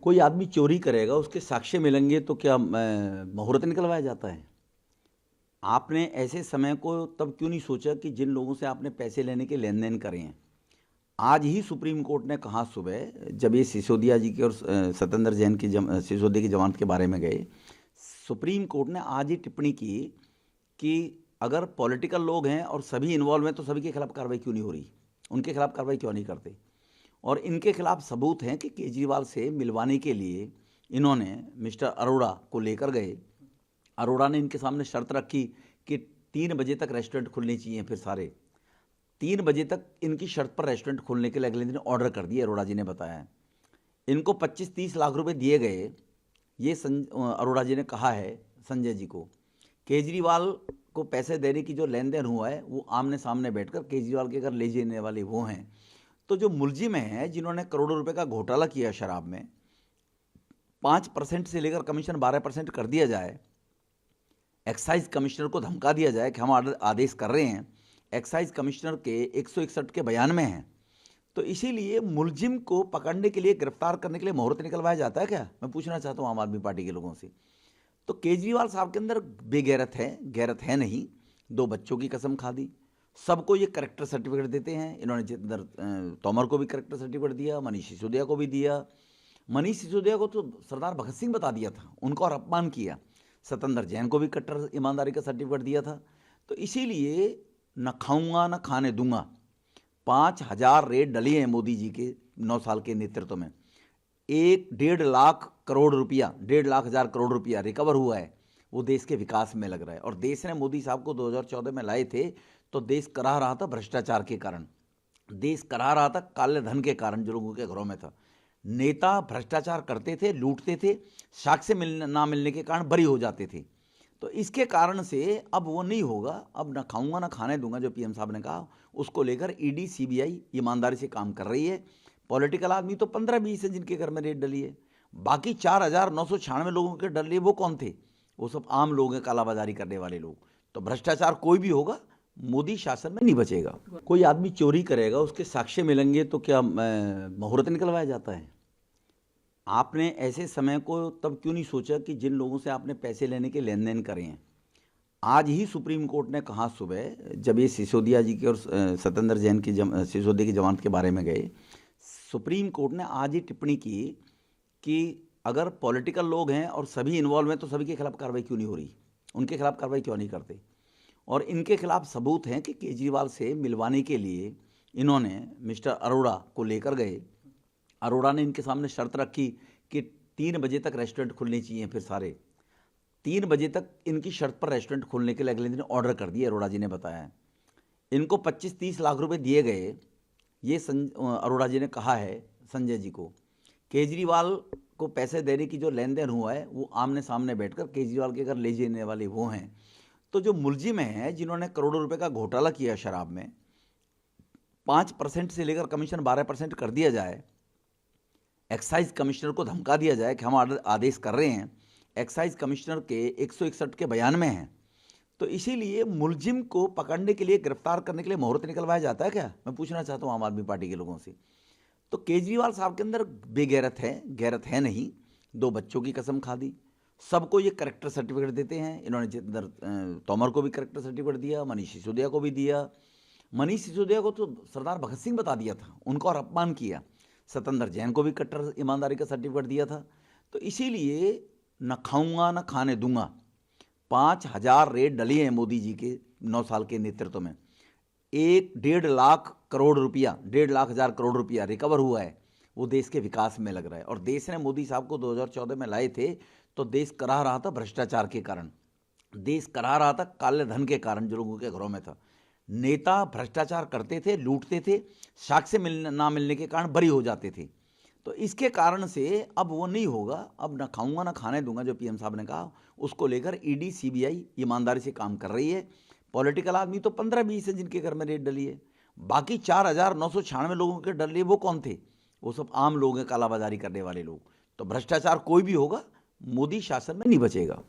कोई आदमी चोरी करेगा, उसके साक्ष्य मिलेंगे तो क्या मुहूर्त निकलवाया जाता है? आपने ऐसे समय को तब क्यों नहीं सोचा कि जिन लोगों से आपने पैसे लेने के लेन देन करे हैं? आज ही सुप्रीम कोर्ट ने कहा सुबह, जब ये सिसोदिया जी के और सत्येंद्र जैन की सिसोदिया की जमानत के बारे में गए, सुप्रीम कोर्ट ने आज ही टिप्पणी की कि अगर पॉलिटिकल लोग हैं और सभी इन्वॉल्व हैं तो सभी के खिलाफ कार्रवाई क्यों नहीं हो रही, उनके खिलाफ कार्रवाई क्यों नहीं करते? और इनके खिलाफ सबूत हैं कि केजरीवाल से मिलवाने के लिए इन्होंने मिस्टर अरोड़ा को लेकर गए। अरोड़ा ने इनके सामने शर्त रखी कि 3 बजे तक रेस्टोरेंट खुलने चाहिए, फिर सारे 3 बजे तक इनकी शर्त पर रेस्टोरेंट खोलने के लिए अगले दिन ऑर्डर कर दिए। अरोड़ा जी ने बताया इनको 25-30 लाख रुपए दिए गए। ये अरोड़ा जी ने कहा है संजय जी को, केजरीवाल को पैसे देने की जो लेन देन हुआ है वो आमने सामने बैठकर केजरीवाल के घर ले जाने वाले वो हैं। तो जो मुलजिम हैं जिन्होंने करोड़ों रुपए का घोटाला किया शराब में, 5% से लेकर कमीशन 12% कर दिया जाए, एक्साइज कमिश्नर को धमका दिया जाए कि हम आदेश कर रहे हैं, एक्साइज कमिश्नर के 161 के बयान में हैं। तो इसीलिए मुलजिम को पकड़ने के लिए, गिरफ्तार करने के लिए मुहूर्त निकलवाया जाता है क्या? मैं पूछना चाहता हूँ आम आदमी पार्टी के लोगों से। तो केजरीवाल साहब के अंदर बेगैरत है, गैरत है नहीं। 2 बच्चों की कसम खा दी, सबको ये करेक्टर सर्टिफिकेट देते हैं। इन्होंने जितेंद्र तोमर को भी करेक्टर सर्टिफिकेट दिया, मनीष सिसोदिया को भी दिया। मनीष सिसोदिया को तो सरदार भगत सिंह बता दिया था, उनको और अपमान किया। सत्येंद्र जैन को भी कट्टर ईमानदारी का सर्टिफिकेट दिया था। तो इसीलिए न खाऊंगा न खाने दूंगा, 5000 रेड डली हैं मोदी जी के 9 साल के नेतृत्व में। 1.5 लाख करोड़ रुपया, 1.5 लाख हजार करोड़ रुपया रिकवर हुआ है, वो देश के विकास में लग रहा है। और देश ने मोदी साहब को 2014 में लाए थे तो देश कराह रहा था भ्रष्टाचार के कारण, देश कराह रहा था काले धन के कारण जो लोगों के घरों में था। नेता भ्रष्टाचार करते थे, लूटते थे, साक्ष्य ना मिलने के कारण बरी हो जाते थे। तो इसके कारण से अब वो नहीं होगा। अब ना खाऊंगा ना खाने दूंगा जो पीएम साहब ने कहा, उसको लेकर ईडी सीबीआई ईमानदारी से काम कर रही है। पॉलिटिकल आदमी तो 15-20 हैं जिनके घर में रेड डली है, बाकी 4996 लोगों के डर लिए वो कौन थे? वो सब आम लोग हैं, कालाबाजारी करने वाले लोग। तो भ्रष्टाचार कोई भी होगा, मोदी शासन में नहीं बचेगा। कोई आदमी चोरी करेगा, उसके साक्ष्य मिलेंगे तो क्या मुहूर्त निकलवाया जाता है? आपने ऐसे समय को तब क्यों नहीं सोचा कि जिन लोगों से आपने पैसे लेने के लेन देन करे हैं? आज ही सुप्रीम कोर्ट ने कहा सुबह, जब ये सिसोदिया जी के और सत्येंद्र जैन की सिसोदिया की जमानत के बारे में गए, सुप्रीम कोर्ट ने आज ही टिप्पणी की कि अगर पॉलिटिकल लोग हैं और सभी इन्वॉल्व हैं तो सभी के खिलाफ कार्रवाई क्यों नहीं हो रही, उनके खिलाफ कार्रवाई क्यों नहीं करते? और इनके खिलाफ सबूत हैं कि केजरीवाल से मिलवाने के लिए इन्होंने मिस्टर अरोड़ा को लेकर गए। अरोड़ा ने इनके सामने शर्त रखी कि 3 बजे तक रेस्टोरेंट खुलने चाहिए, फिर सारे 3 बजे तक इनकी शर्त पर रेस्टोरेंट खोलने के लिए अगले दिन ऑर्डर कर दिए। अरोड़ा जी ने बताया इनको 25-30 लाख रुपए दिए गए। ये अरोड़ा जी ने कहा है संजय जी को, केजरीवाल को पैसे देने की जो लेन देन हुआ है वो आमने सामने बैठकर केजरीवाल के घर ले जाने वाले वो हैं। तो जो मुलजिम हैं जिन्होंने करोड़ों रुपए का घोटाला किया शराब में, 5% से लेकर कमीशन 12% कर दिया जाए, एक्साइज कमिश्नर को धमका दिया जाए कि हम आदेश कर रहे हैं, एक्साइज कमिश्नर के 161 के बयान में हैं। तो इसीलिए मुलजिम को पकड़ने के लिए, गिरफ्तार करने के लिए मुहूर्त निकलवाया जाता है क्या? मैं पूछना चाहता हूँ आम आदमी पार्टी के लोगों से। तो केजरीवाल साहब के अंदर बेगैरत है, गैरत है नहीं। 2 बच्चों की कसम खा दी, सबको ये करेक्टर सर्टिफिकेट देते हैं। इन्होंने जितेंद्र तोमर को भी करेक्टर सर्टिफिकेट दिया, मनीष सिसोदिया को भी दिया। मनीष सिसोदिया को तो सरदार भगत सिंह बता दिया था, उनको और अपमान किया। सत्येंद्र जैन को भी कट्टर ईमानदारी का सर्टिफिकेट दिया था। तो इसीलिए न खाऊंगा न खाने दूंगा, 5000 रेड डली हैं मोदी जी के 9 साल के नेतृत्व में। 1.5 लाख करोड़ रुपया, 1.5 लाख हजार करोड़ रुपया रिकवर हुआ है, वो देश के विकास में लग रहा है। और देश ने मोदी साहब को 2014 में लाए थे तो देश कराह रहा था भ्रष्टाचार के कारण, देश कराह रहा था काले धन के कारण जो लोगों के घरों में था। नेता भ्रष्टाचार करते थे, लूटते थे, साक्ष्य ना मिलने के कारण बरी हो जाते थे। तो इसके कारण से अब वो नहीं होगा। अब ना खाऊंगा ना खाने दूंगा जो पीएम साहब ने कहा, उसको लेकर ईडी सीबीआई ईमानदारी से काम कर रही है। पॉलिटिकल आदमी तो 15-20 हैं जिनके घर में रेड डली है, बाकी 4996 लोगों के डर लिए वो कौन थे? वो सब आम लोग हैं, कालाबाजारी करने वाले लोग। तो भ्रष्टाचार कोई भी होगा, मोदी शासन में नहीं बचेगा।